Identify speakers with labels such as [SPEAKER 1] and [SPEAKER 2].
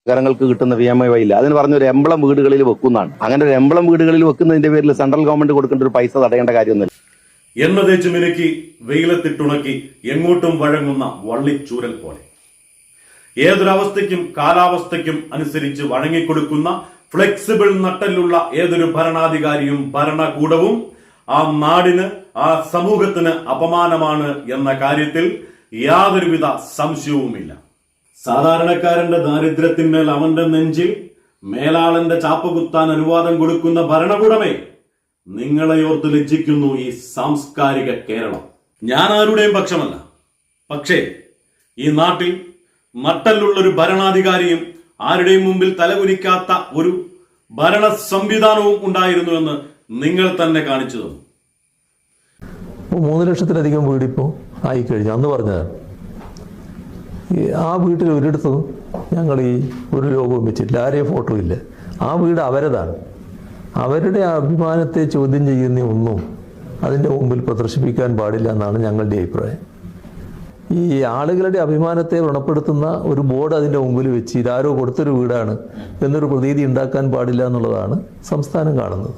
[SPEAKER 1] നഗരങ്ങൾക്ക് കിട്ടുന്ന PMAY ഇല്ല. അതിന് പറഞ്ഞൊരു എംബ്ലം വീടുകളിൽ വെക്കുന്നതാണ്. അങ്ങനെ ഒരു എംബ്ലം വീടുകളിൽ വെക്കുന്നതിന്റെ പേരിൽ സെൻട്രൽ ഗവൺമെന്റ് കൊടുക്കേണ്ട ഒരു പൈസ തടയേണ്ട കാര്യമൊന്നുമില്ല.
[SPEAKER 2] എണ്ണ തേച്ച് മിനുക്കി വെയിലത്തിട്ടുണക്കി എങ്ങോട്ടും വഴങ്ങുന്ന വള്ളിച്ചൂരൽ പോലെ ഏതൊരവസ്ഥയ്ക്കും കാലാവസ്ഥയ്ക്കും അനുസരിച്ച് വഴങ്ങിക്കൊടുക്കുന്ന ഫ്ലെക്സിബിൾ നട്ടലുള്ള ഏതൊരു ഭരണാധികാരിയും ഭരണകൂടവും ആ നാടിന് ആ സമൂഹത്തിന് അപമാനമാണ് എന്ന കാര്യത്തിൽ യാതൊരുവിധ സംശയവുമില്ല. സാധാരണക്കാരന്റെ ദാരിദ്ര്യത്തിന്മേൽ അവന്റെ നെഞ്ചിൽ മേലാളന്റെ ചാപ്പകുത്താൻ അനുവാദം കൊടുക്കുന്ന ഭരണകൂടമേ, നിങ്ങളെ ഓർത്ത് ലജ്ജിക്കുന്നു ഈ സാംസ്കാരിക കേരളം. ഞാൻ ആരുടെയും പക്ഷമല്ല. പക്ഷേ ഈ നാട്ടിൽ നട്ടലുള്ളൊരു ഭരണാധികാരിയും ആരുടെയും മുമ്പിൽ തലകുനിക്കാത്ത ഒരു ഭരണ സംവിധാനവും ഉണ്ടായിരുന്നു എന്ന് നിങ്ങൾ തന്നെ കാണിച്ചു തന്നു.
[SPEAKER 3] 3 ലക്ഷത്തിലധികം വീടിപ്പോൾ ആയിക്കഴിഞ്ഞു. അന്ന് പറഞ്ഞതാണ്. ആ വീട്ടിൽ ഒരിടത്തും ഞങ്ങൾ ഈ ഒരു ലോകവും വെച്ചിട്ടില്ല, ആരെയും ഫോട്ടോ ഇല്ല. ആ വീട് അവരതാണ്. അവരുടെ അഭിമാനത്തെ ചോദ്യം ചെയ്യുന്ന ഒന്നും അതിൻ്റെ മുമ്പിൽ പ്രദർശിപ്പിക്കാൻ പാടില്ല എന്നാണ് ഞങ്ങളുടെ അഭിപ്രായം. ഈ ആളുകളുടെ അഭിമാനത്തെ വ്രണപ്പെടുത്തുന്ന ഒരു ബോർഡ് അതിൻ്റെ മുമ്പിൽ വെച്ച് ഇതാരോ കൊടുത്തൊരു വീടാണ് എന്നൊരു പ്രതീതി ഉണ്ടാക്കാൻ പാടില്ല എന്നുള്ളതാണ് സംസ്ഥാനം കാണുന്നത്.